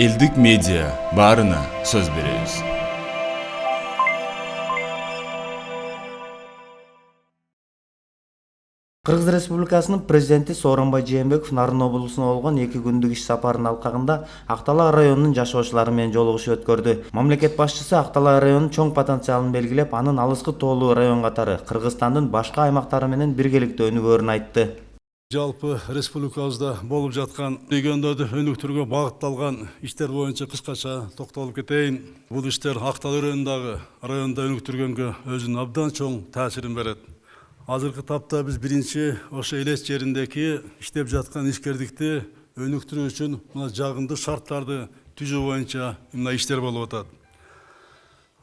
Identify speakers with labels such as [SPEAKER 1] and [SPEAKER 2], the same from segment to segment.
[SPEAKER 1] Элдик медиа баарына сөз беребиз.
[SPEAKER 2] Кыргыз Республикасынын президенти Сооронбай Жээнбеков Нарын облусуна болгон 2 күндүк иш сапарынын алкагында Актала районунун жашоочулары менен жолугушуу өткөрдү. Мамлекет башчысы Актала районунун чоң потенциалын белгилеп, анын алыскы тоолуу район катары Кыргызстандын башка аймактары менен биргеликте өнүгөөрүн айтты.
[SPEAKER 3] Жалпы республикабызда болуп жаткан региондорду өнүктүрүүгө багытталган иштер боюнча кыскача токтолуп кетейин. Бул иштер Актала районунда өнүктүргөнгө өзүнүн абдан чоң таасирин берет. Азыркы тапта биз биринчи ошо элес жериндеги иштеп жаткан ишкерликти өнүктүрүү үчүн мына жагымдуу шарттарды түзүү боюнча мына иштер болуп атат.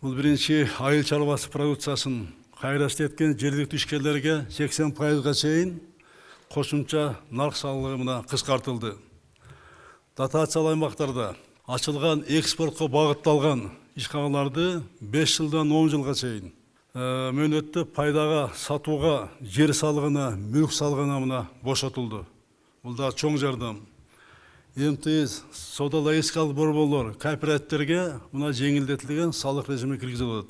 [SPEAKER 3] Бул биринчи айыл чарбасы продукциясын кайра иштеткен жергиликтүү ишкерлерге 80%га чейин кошумча нарк салыгы мына кыскартылды. Дотациялуу аймактарда ачылган экспортко багытталган ишканаларды 5 жылдан 10 жылга чейин мөөнөттө пайдага сатууга жер салыгына, мүлк салыгына мына бошотулду. Бул да чоң жардам. МТС, соода-логистикалык борборлор, кооперативтерге мына жеңилдетилген салык режими киргизилет.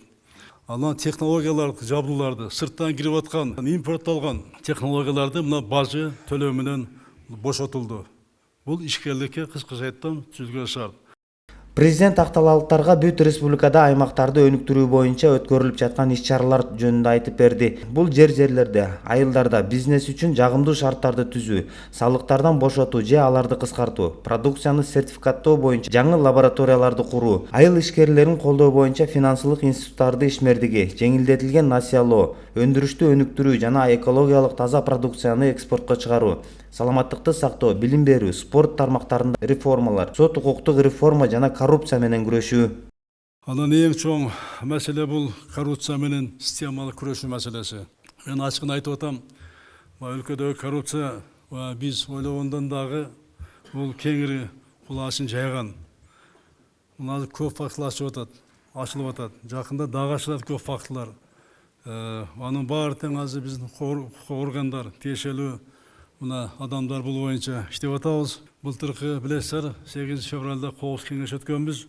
[SPEAKER 3] Анан технологиялардык жабдууларды, сырттан кирип аткан, импортталган технологияларды мына бажы төлөө менен бошотулду. Бул ишкерликке кыскача айтканда түзүлгөн шарт.
[SPEAKER 2] Президент акталалыктарга бүт республикада аймактарды өнүктүрүү боюнча өткөрүлүп жаткан иш-чаралар жөнүндө айтып берди. Бул жерлерде, айылдарда бизнес үчүн жагымдуу шарттарды түзүү, салыктардан бошотуу же аларды кыскартуу, продукцияны сертификаттоо боюнча жаңы лабораторияларды куруу, айыл ишкерлерин колдоо боюнча финансылык институттарды ишмердиги, жеңилдетилген насыялоо, өндүрүштү өнүктүрүү жана экологиялык таза продукцияны экспортко чыгаруу, саламаттыкты сактоо, билим берүү, спорт тармактарында реформалар, сот укуктук реформа жана коррупция менен күрөшүү.
[SPEAKER 3] Анан эң чоң маселе бул коррупция менен системалык күрөшүү маселеси. Мен ачыгын айтып атам, өлкөдөгү коррупция биз ойлогондон дагы бул кеңири кулашын жайган. Мына көп фактылар ачылып атат. Жакында дагы ачылат көп фактылар. Анын баары тең азыр биздин укук органдар, тиешелүү мына адамдар бул боюнча иштеп атабыз. Былтыркы билесиздер 8 февралда коопсуз кеңеш өткөнбүз.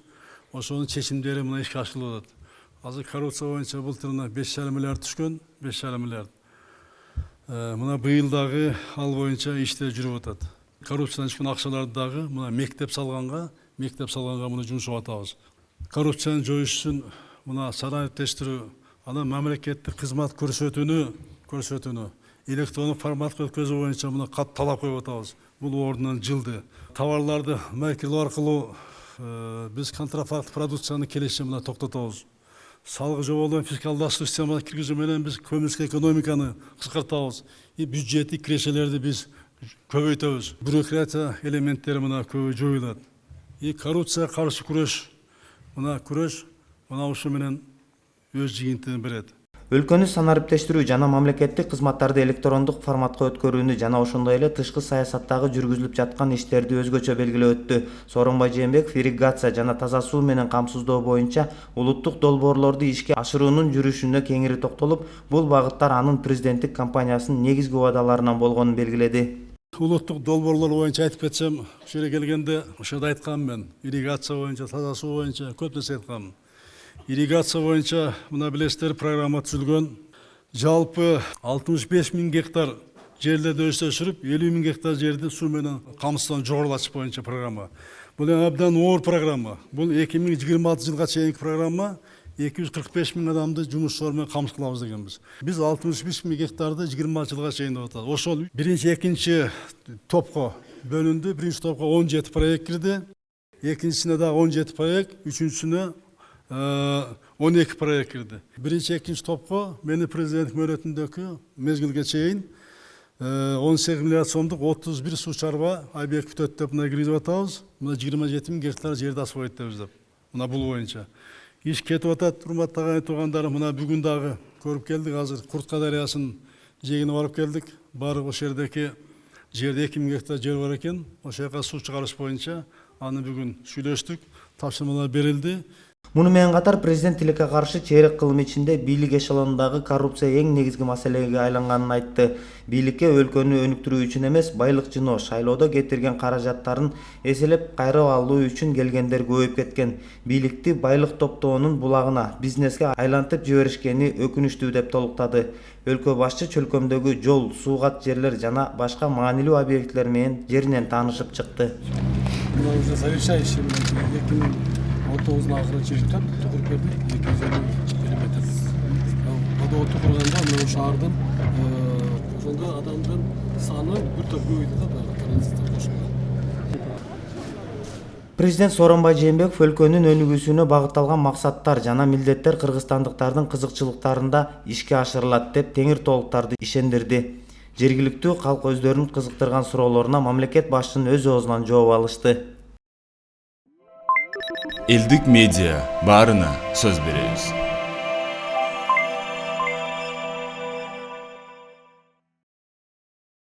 [SPEAKER 3] Ошонун чечимдери мына ишке ашырылып атат. Азыр коррупция боюнча былтыр 5,5 миллиард түшкөн, 5,5 миллиард. Мына быйыл дагы ал боюнча иштер жүрүп атат. Коррупциядан түшкөн акчаларды дагы мына мектеп салганга муну жумшап атабыз. Коррупцияны жоюш үчүн мына санариптештирүү, анан мамлекеттик кызмат көрсөтүүнү электрондук форматка өткөзүү боюнча мына кат талап коюп атабыз. Бул ордунан жылды. Товарларды маркелоо аркылуу биз контрафакт продукцияны келиши мына токтотобуз. Салык жоболоо фискалдаштыруу системасына киргизүү менен биз көмүрсүз экономиканы кыскартабыз. Бюджеттик кирешелерди биз көбөйтөбүз. Бюрократия элементтери мына көбү жоюлат. Коррупция каршы күрөш мына ушу менен өз жыйынтыгын берет.
[SPEAKER 2] Өлкөнү санариптештирүү жана мамлекеттик кызматтарды электрондук форматка өткөрүүнү жана ошондой эле тышкы саясаттагы жүргүзүлүп жаткан иштерди өзгөчө белгилеп өттү. Сооронбай Жээнбеков ирригация жана таза суу менен камсыздоо боюнча улуттук долбоорлорду ишке ашыруунун жүрүшүнө кеңири токтолуп, бул багыттар анын президенттик кампаниясынын негизги убадаларынан болгонун белгиледи.
[SPEAKER 3] Улуттук долбоорлор боюнча айтып кетсем, ушул жерге келгенде ошондо айткам мен. Ирригация боюнча, таза суу боюнча көп нерсе айткам. Ирригация боюнча мына билесиздер программа түзүлгөн. Жалпы 65 000 гектар жерлерди өсүрүп, 50 000 гектар жерди суу менен камсыздоо жогорулатыш боюнча программа. Бул абдан оор программа. Бул 2026 жылга чейинки программа. 245 000 адамды жумушчулар менен камсыз кылабыз дегенбиз. Биз 65 000 гектарды 20 жылга чейин деп атабыз. Ошол биринчи, экинчи топко бөлүндү. Биринчи топко 17 проект кирди. Экинчисине дагы 17 проект, үчүнчүсүнө 12 проект кирди. Биринчи, экинчи топко мени президент мөөнөтүндөгү мезгилге чейин 18 миллиард сомдук 31 суу чарба объект бүтөт деп мына киргизип атабыз. Мына 27 000 гектар жерди освоить этебиз деп. Мына бул боюнча иш кетип атат. Урматтуу агай туугандар, мына бүгүн дагы көрүп келдик. Азыр Куртка дарыясынын жээгине барып келдик. Баары ошол жердеги жерде 2 000 гектар жер бар экен. Ошол жака суу чыгарыш боюнча аны бүгүн сүйлөштүк. Тапшырмалар берилди.
[SPEAKER 2] Муну менен катар президент тилекке каршы чейрек кылым ичинде бийлик эшелонундагы коррупция эң негизги маселеге айланганын айтты. Бийликке өлкөнү өнүктүрүү үчүн эмес, байлык жиноо, шайлоодо кетирген каражаттарын эселеп кайрып алуу үчүн келгендер көбөйүп кеткен. Бийликти байлык топтоонун булагына, бизнеске айлантып жиберишкени өкүнүчтүү деп толуктады. Өлкө башчы чөлкөмдөгү жол, суугат жерлер жана башка маанилүү объекттер менен жеринен таанышып чыкты.
[SPEAKER 4] Мы уже завершающий 2019 ахыры чечиптен Түкүркөдө 250 периметр. Водоводду курганда мына шаардын ошондо адамдын саны бир топ көбөйдү да транзиттер кошулган.
[SPEAKER 2] Президент Сооронбай Жээнбеков өлкөнүн өнүгүүсүнө багытталган максаттар жана милдеттер кыргызстандыктардын кызыкчылыктарында ишке ашырылат деп теңир толуктарды ишендирди. Жергиликтүү калк өздөрүн кызыктырган суроолоруна мамлекет башчынын өз оозунан жооп алышты.
[SPEAKER 1] Элдик медиа баарына сөз беребиз.